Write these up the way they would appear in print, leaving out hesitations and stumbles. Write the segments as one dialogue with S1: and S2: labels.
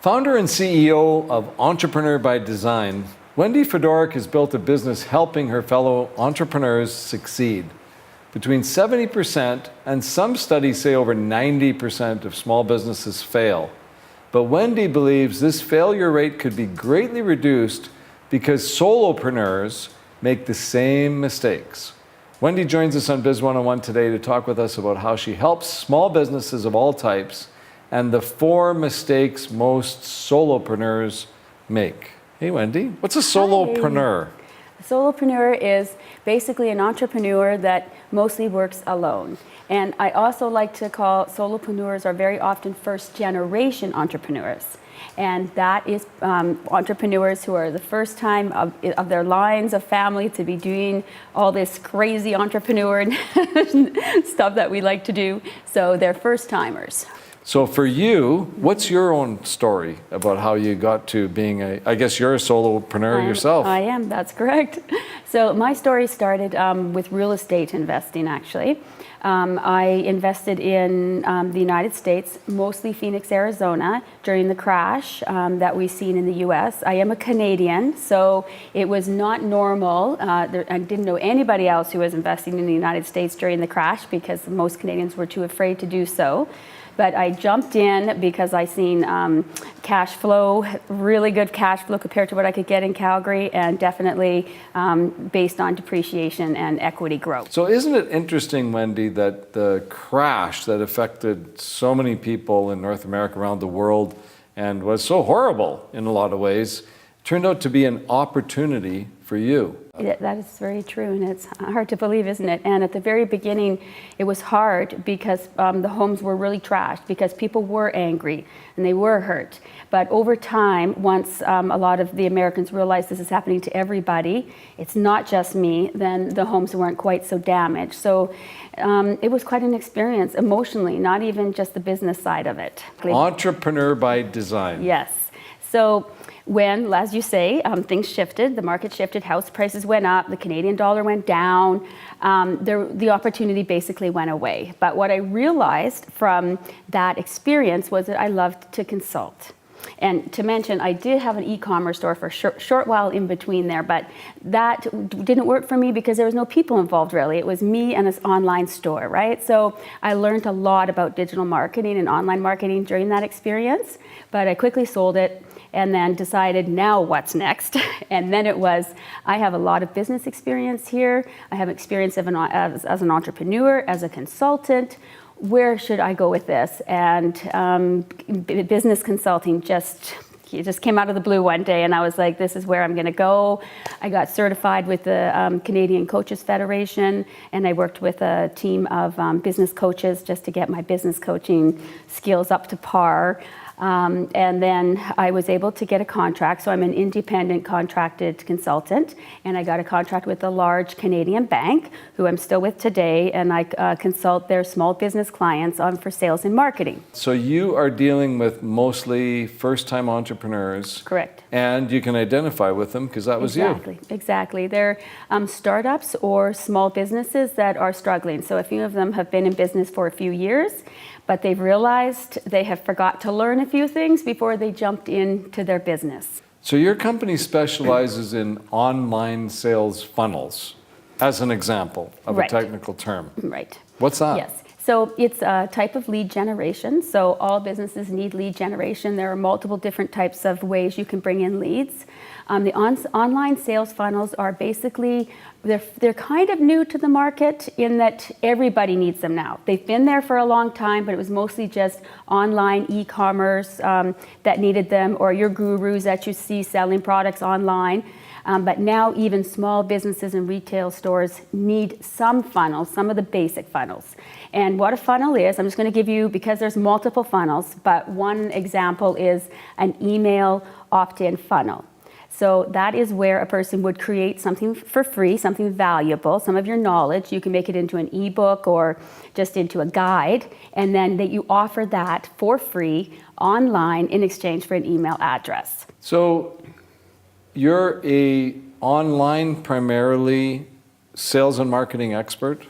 S1: Founder and CEO of Entrepreneur by Design, Wendy Fedoruk has built a business helping her fellow entrepreneurs succeed. Between 70% and some studies say over 90% of small businesses fail. But Wendy believes this failure rate could be greatly reduced because solopreneurs make the same mistakes. Wendy joins us on Biz 101 today to talk with us about how she helps small businesses of all types and the 4 mistakes most solopreneurs make. Hey Wendy, what's a solopreneur?
S2: Hi. A solopreneur is basically an entrepreneur that mostly works alone. And I also like to call solopreneurs are very often first generation entrepreneurs. And that is entrepreneurs who are the first time of their lines of family to be doing all this crazy entrepreneur stuff that we like to do. So they're first timers.
S1: So for you, what's your own story about how you got to being I guess you're a solopreneur yourself.
S2: I am, that's correct. So my story started with real estate investing, actually. I invested in the United States, mostly Phoenix, Arizona, during the crash that we've seen in the US. I am a Canadian, so it was not normal. I didn't know anybody else who was investing in the United States during the crash because most Canadians were too afraid to do so. But I jumped in because I seen cash flow, really good cash flow compared to what I could get in Calgary, and definitely based on depreciation and equity growth.
S1: So isn't it interesting, Wendy, that the crash that affected so many people in North America, around the world, and was so horrible in a lot of ways, turned out to be an opportunity for you?
S2: That is very true, and it's hard to believe, isn't it? And at the very beginning, it was hard because the homes were really trashed, because people were angry and they were hurt. But over time, once a lot of the Americans realized this is happening to everybody, it's not just me, then the homes weren't quite so damaged. So it was quite an experience emotionally, not even just the business side of it.
S1: Entrepreneur by design.
S2: Yes. So when, as you say, things shifted, the market shifted, house prices went up, the Canadian dollar went down, the opportunity basically went away. But what I realized from that experience was that I loved to consult. And to mention, I did have an e-commerce store for a short while in between there, but that didn't work for me because there was no people involved really. It was me and this online store, right? So I learned a lot about digital marketing and online marketing during that experience, but I quickly sold it and then decided, now what's next? And then it was, I have a lot of business experience here. I have experience as an entrepreneur, as a consultant. Where should I go with this? And business consulting just came out of the blue one day, and I was like, this is where I'm gonna go. I got certified with the Canadian Coaches Federation, and I worked with a team of business coaches just to get my business coaching skills up to par. And then I was able to get a contract. So I'm an independent contracted consultant, and I got a contract with a large Canadian bank who I'm still with today, and I consult their small business clients for sales and marketing.
S1: So you are dealing with mostly first-time entrepreneurs.
S2: Correct.
S1: And you can identify with them because that was you.
S2: Exactly. They're startups or small businesses that are struggling. So a few of them have been in business for a few years, but they've realized they have forgot to learn a few things before they jumped into their business.
S1: So your company specializes in online sales funnels, as an example of a technical term.
S2: Right.
S1: What's that?
S2: Yes. So it's a type of lead generation. So all businesses need lead generation. There are multiple different types of ways you can bring in leads. The online sales funnels are basically, they're kind of new to the market in that everybody needs them now. They've been there for a long time, but it was mostly just online e-commerce that needed them, or your gurus that you see selling products online. But now even small businesses and retail stores need some funnels, some of the basic funnels. And what a funnel is, I'm just going to give you, because there's multiple funnels, but one example is an email opt-in funnel. So that is where a person would create something for free, something valuable, some of your knowledge. You can make it into an ebook or just into a guide, and then that you offer that for free online in exchange for an email address.
S1: So you're a online primarily sales and marketing expert?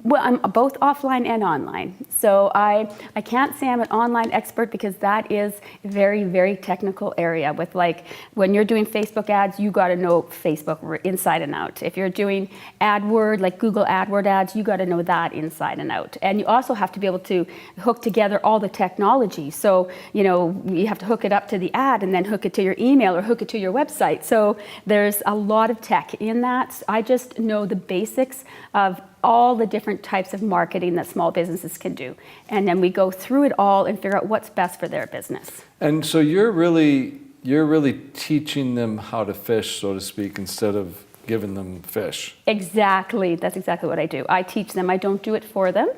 S2: Well, I'm both offline and online. So I can't say I'm an online expert because that is a very, very technical area. With like when you're doing Facebook ads, you got to know Facebook inside and out. If you're doing AdWord, like Google AdWord ads, you got to know that inside and out. And you also have to be able to hook together all the technology. So, you know, you have to hook it up to the ad and then hook it to your email or hook it to your website. So there's a lot of tech in that. I just know the basics of all the different types of marketing that small businesses can do. And then we go through it all and figure out what's best for their business.
S1: And so you're really teaching them how to fish, so to speak, instead of giving them fish.
S2: Exactly. That's exactly what I do. I teach them. I don't do it for them.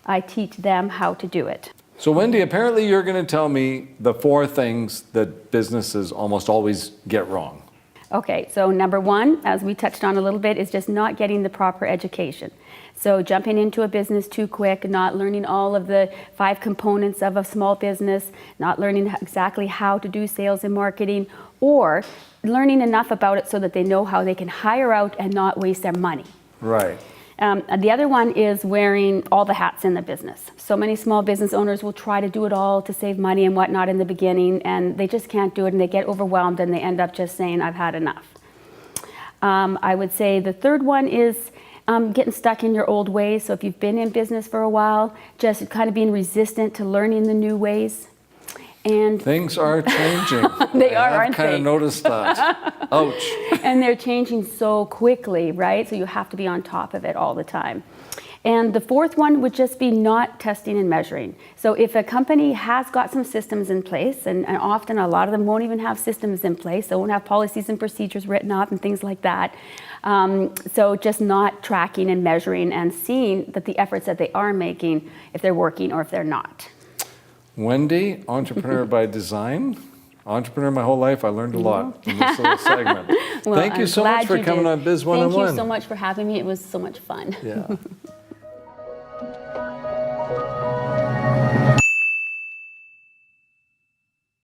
S2: I teach them how to do it.
S1: So Wendy, apparently you're going to tell me the 4 things that businesses almost always get wrong.
S2: Okay, so number 1, as we touched on a little bit, is just not getting the proper education. So jumping into a business too quick, not learning all of the 5 components of a small business, not learning exactly how to do sales and marketing, or learning enough about it so that they know how they can hire out and not waste their money.
S1: Right.
S2: The other one is wearing all the hats in the business. So many small business owners will try to do it all to save money and whatnot in the beginning, and they just can't do it, and they get overwhelmed, and they end up just saying, I've had enough. I would say the third one is getting stuck in your old ways. So if you've been in business for a while, just kind of being resistant to learning the new ways. And
S1: things are changing.
S2: They are, aren't
S1: I've kind of noticed that. Ouch.
S2: And they're changing so quickly, right? So you have to be on top of it all the time. And the fourth one would just be not testing and measuring. So if a company has got some systems in place, and often a lot of them won't even have systems in place, they won't have policies and procedures written up and things like that. So just not tracking and measuring and seeing that the efforts that they are making, if they're working or if they're not.
S1: Wendy, entrepreneur by design. Entrepreneur my whole life. I learned a lot in this little segment.
S2: Well,
S1: Thank you so much for coming on Biz 101.
S2: Thank you so much for having me. It was so much fun.
S1: Yeah.